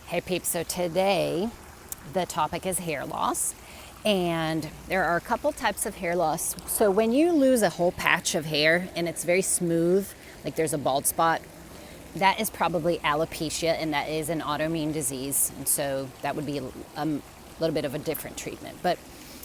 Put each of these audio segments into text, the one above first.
Hey peeps, so today the topic is hair loss, and there are a couple types of hair loss. So when you lose a whole patch of hair and it's very smooth, like there's a bald spot, that is probably alopecia, and that is an autoimmune disease, and so that would be a little bit of a different treatment. But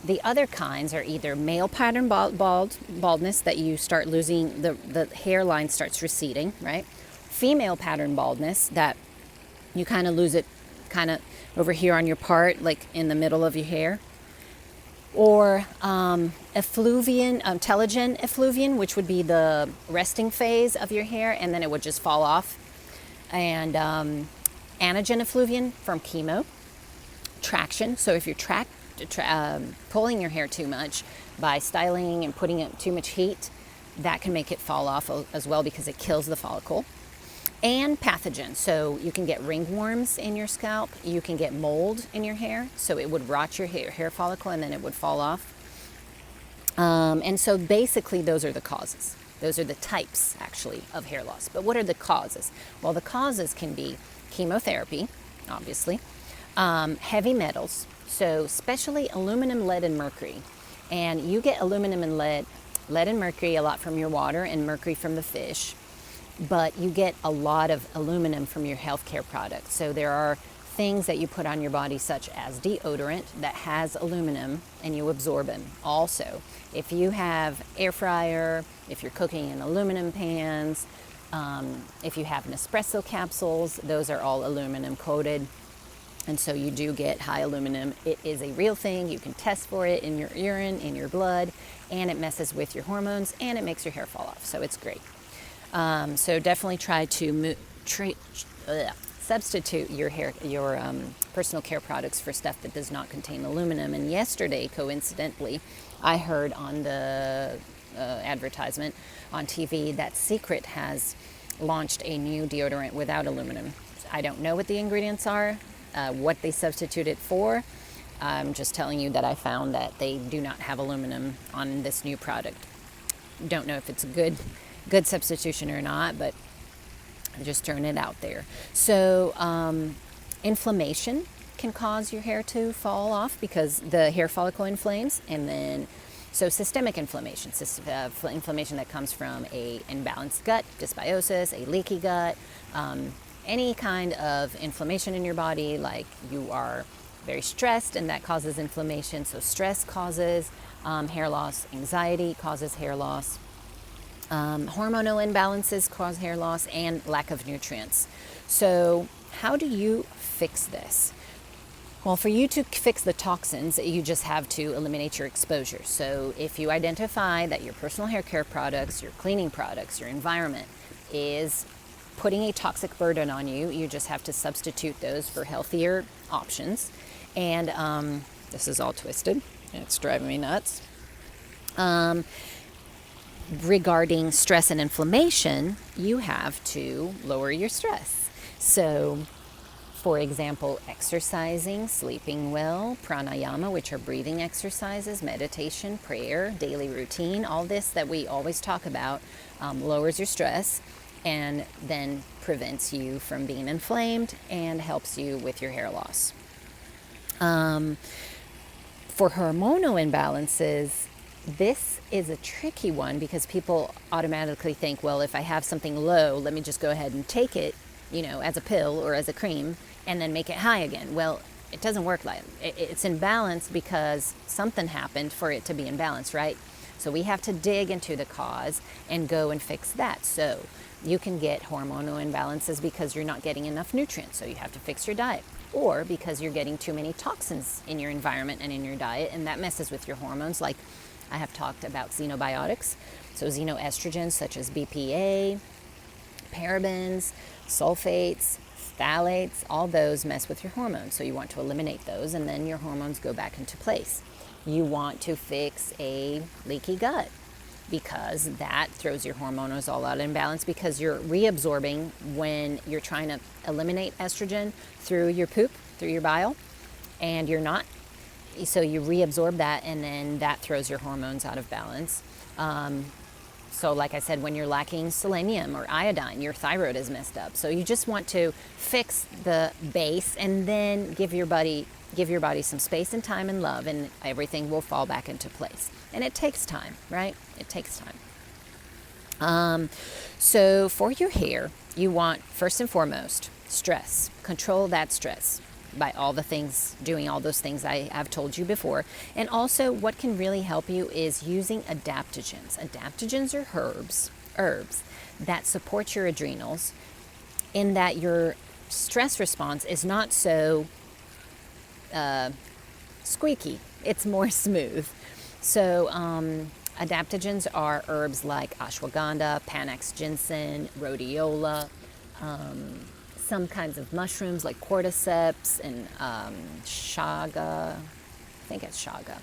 the other kinds are either male pattern baldness, that you start losing, the hairline starts receding, right? Female pattern baldness, that you kind of lose it kind of over here on your part, like in the middle of your hair. Or effluvian, telogen effluvian, which would be the resting phase of your hair, and then it would just fall off. And anagen effluvian from chemo. Traction, so if you're pulling your hair too much by styling and putting it too much heat, that can make it fall off as well because it kills the follicle. And pathogen, so you can get ringworms in your scalp, you can get mold in your hair, so it would rot your hair follicle and then it would fall off. And so basically those are the causes. Those are the types, actually, of hair loss. But what are the causes? Well, the causes can be chemotherapy, obviously, heavy metals, so especially aluminum, lead, and mercury. And you get aluminum and lead and mercury a lot from your water and mercury from the fish. But you get a lot of aluminum from your healthcare products. So there are things that you put on your body, such as deodorant, that has aluminum, and you absorb them. Also, if you have air fryer, if you're cooking in aluminum pans, if you have Nespresso capsules, those are all aluminum coated. And so you do get high aluminum. It is a real thing. You can test for it in your urine, in your blood, and it messes with your hormones, and it makes your hair fall off. So it's great. So definitely try to substitute your personal care products for stuff that does not contain aluminum. And yesterday, coincidentally, I heard on the advertisement on TV that Secret has launched a new deodorant without aluminum. I don't know what the ingredients are, what they substitute it for. I'm just telling you that I found that they do not have aluminum on this new product. Don't know if it's a good substitution or not, but just throwing it out there. So inflammation can cause your hair to fall off because the hair follicle inflames, and then so systemic inflammation, inflammation that comes from a imbalanced gut, dysbiosis, a leaky gut, any kind of inflammation in your body, like you are very stressed and that causes inflammation. So stress causes hair loss, anxiety causes hair loss. Hormonal imbalances cause hair loss, and lack of nutrients. So how do you fix this? Well, for you to fix the toxins, you just have to eliminate your exposure. So if you identify that your personal hair care products, your cleaning products, your environment is putting a toxic burden on you, you just have to substitute those for healthier options. And this is all twisted. It's driving me nuts. Regarding stress and inflammation, you have to lower your stress. So, for example, exercising, sleeping well, pranayama, which are breathing exercises, meditation, prayer, daily routine, all this that we always talk about, lowers your stress and then prevents you from being inflamed and helps you with your hair loss. For hormonal imbalances, this is a tricky one because people automatically think, well, if I have something low, let me just go ahead and take it, as a pill or as a cream and then make it high again. Well, it doesn't work like that. It's in balance because something happened for it to be in balance, right? So we have to dig into the cause and go and fix that. So you can get hormonal imbalances because you're not getting enough nutrients, so you have to fix your diet. Or because you're getting too many toxins in your environment and in your diet, and that messes with your hormones, like I have talked about xenobiotics, so xenoestrogens such as BPA, parabens, sulfates, phthalates, all those mess with your hormones. So you want to eliminate those, and then your hormones go back into place. You want to fix a leaky gut because that throws your hormones all out of imbalance because you're reabsorbing when you're trying to eliminate estrogen through your poop, through your bile, and you're not. So you reabsorb that, and then that throws your hormones out of balance. So like I said, when you're lacking selenium or iodine, your thyroid is messed up. So you just want to fix the base and then give your body some space and time and love, and everything will fall back into place. And it takes time, right? It takes time. So for your hair, you want, first and foremost, stress. Control that stress by doing all those things I have told you before. And also, what can really help you is using adaptogens. Adaptogens are herbs that support your adrenals, in that your stress response is not so squeaky. It's more smooth. So adaptogens are herbs like ashwagandha, Panax ginseng, rhodiola, some kinds of mushrooms like cordyceps and chaga. I think it's chaga.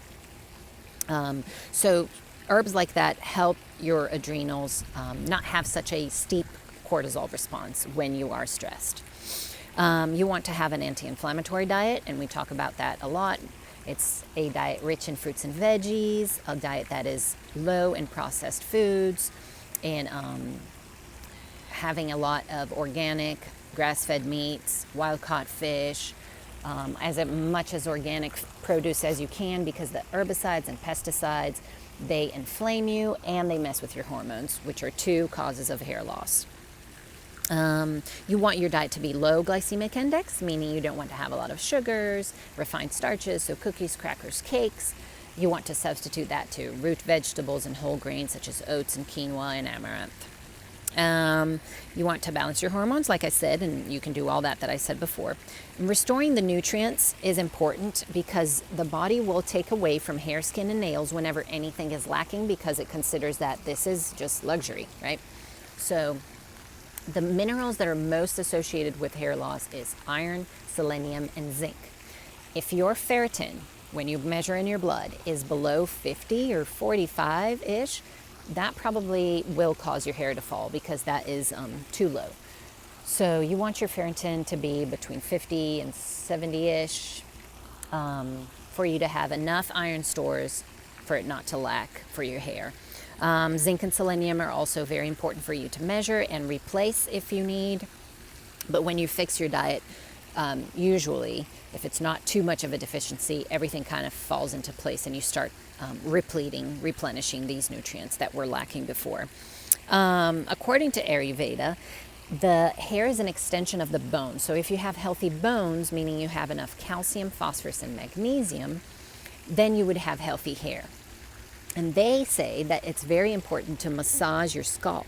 So herbs like that help your adrenals not have such a steep cortisol response when you are stressed. You want to have an anti-inflammatory diet, and we talk about that a lot. It's a diet rich in fruits and veggies, a diet that is low in processed foods, and having a lot of organic, grass-fed meats, wild-caught fish, as much as organic produce as you can, because the herbicides and pesticides, they inflame you and they mess with your hormones, which are two causes of hair loss. You want your diet to be low glycemic index, meaning you don't want to have a lot of sugars, refined starches, so cookies, crackers, cakes. You want to substitute that to root vegetables and whole grains such as oats and quinoa and amaranth. You want to balance your hormones, like I said, and you can do all that I said before. And restoring the nutrients is important because the body will take away from hair, skin, and nails whenever anything is lacking, because it considers that this is just luxury, right? So the minerals that are most associated with hair loss is iron, selenium, and zinc. If your ferritin, when you measure in your blood, is below 50 or 45-ish, that probably will cause your hair to fall, because that is too low. So you want your ferritin to be between 50 and 70-ish for you to have enough iron stores for it not to lack for your hair. Zinc and selenium are also very important for you to measure and replace if you need. But when you fix your diet, usually, if it's not too much of a deficiency, everything kind of falls into place and you start replenishing these nutrients that were lacking before. According to Ayurveda, the hair is an extension of the bone. So if you have healthy bones, meaning you have enough calcium, phosphorus, and magnesium, then you would have healthy hair. And they say that it's very important to massage your scalp.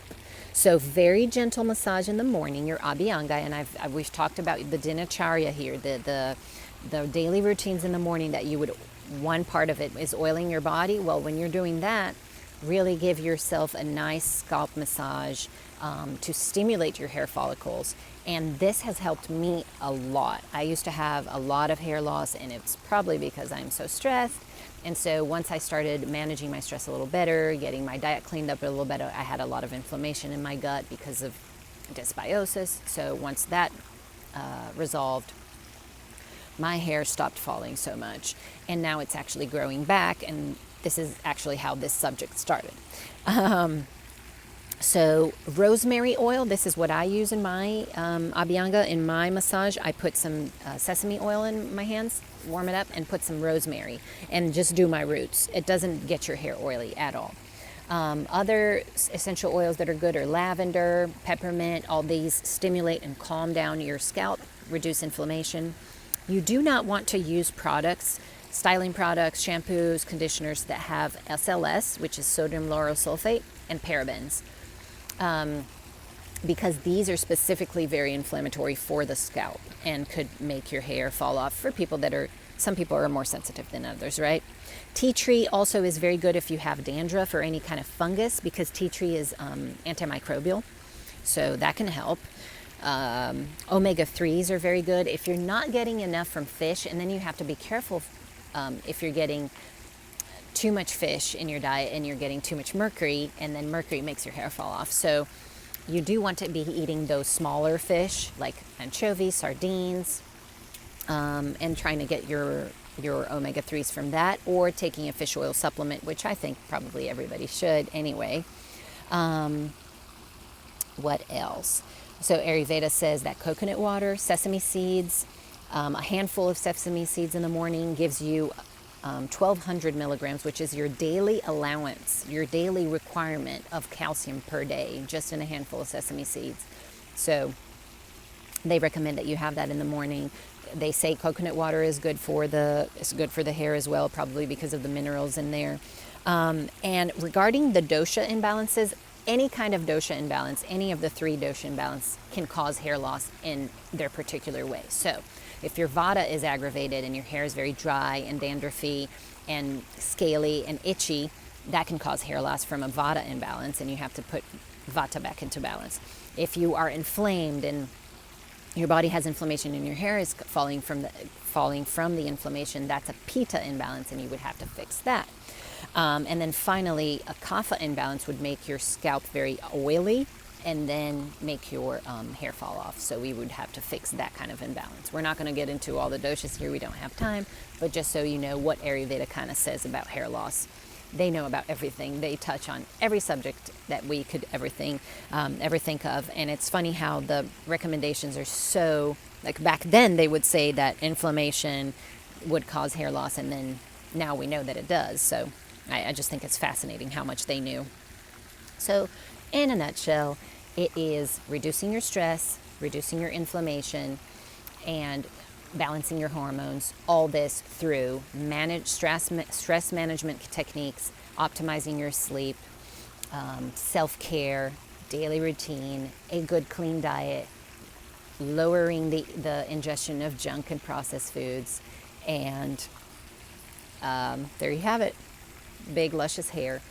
So very gentle massage in the morning, your abhyanga, and we've talked about the dinacharya here, the daily routines in the morning, that you would, one part of it is oiling your body. Well, when you're doing that, really give yourself a nice scalp massage to stimulate your hair follicles. And this has helped me a lot. I used to have a lot of hair loss, and it's probably because I'm so stressed. And so once I started managing my stress a little better, getting my diet cleaned up a little better, I had a lot of inflammation in my gut because of dysbiosis. So once that resolved, my hair stopped falling so much. And now it's actually growing back. And this is actually how this subject started. So rosemary oil, this is what I use in my abhyanga. In my massage, I put some sesame oil in my hands, warm it up, and put some rosemary, and just do my roots. It doesn't get your hair oily at all. Other essential oils that are good are lavender, peppermint. All these stimulate and calm down your scalp, reduce inflammation. You do not want to use products, styling products, shampoos, conditioners that have SLS, which is sodium lauryl sulfate, and parabens. Because these are specifically very inflammatory for the scalp and could make your hair fall off for people some people are more sensitive than others, right? Tea tree also is very good if you have dandruff or any kind of fungus, because tea tree is antimicrobial, so that can help. Omega-3s are very good if you're not getting enough from fish, and then you have to be careful if you're getting too much fish in your diet and you're getting too much mercury, and then mercury makes your hair fall off. So you do want to be eating those smaller fish like anchovies, sardines, and trying to get your omega-3s from that, or taking a fish oil supplement, which I think probably everybody should anyway. What else? So Ayurveda says that coconut water, sesame seeds, a handful of sesame seeds in the morning gives you 1,200 milligrams, which is your daily allowance, your daily requirement of calcium per day, just in a handful of sesame seeds. So they recommend that you have that in the morning. They say coconut water is good for the hair as well, probably because of the minerals in there. And regarding the dosha imbalances, any kind of dosha imbalance, any of the three dosha imbalance can cause hair loss in their particular way. So if your vata is aggravated and your hair is very dry and dandruffy and scaly and itchy, that can cause hair loss from a vata imbalance, and you have to put vata back into balance. If you are inflamed and your body has inflammation and your hair is falling from the inflammation, that's a pitta imbalance, and you would have to fix that. And then finally, a kapha imbalance would make your scalp very oily and then make your hair fall off. So we would have to fix that kind of imbalance. We're not going to get into all the doshas here. We don't have time. But just so you know what Ayurveda kind of says about hair loss. They know about everything. They touch on every subject that we could ever think of. And it's funny how the recommendations are so, like back then they would say that inflammation would cause hair loss, and then now we know that it does. So I just think it's fascinating how much they knew. So in a nutshell, it is reducing your stress, reducing your inflammation, and balancing your hormones, all this through stress management techniques, optimizing your sleep, self-care, daily routine, a good clean diet, lowering the ingestion of junk and processed foods, and there you have it. Big luscious hair.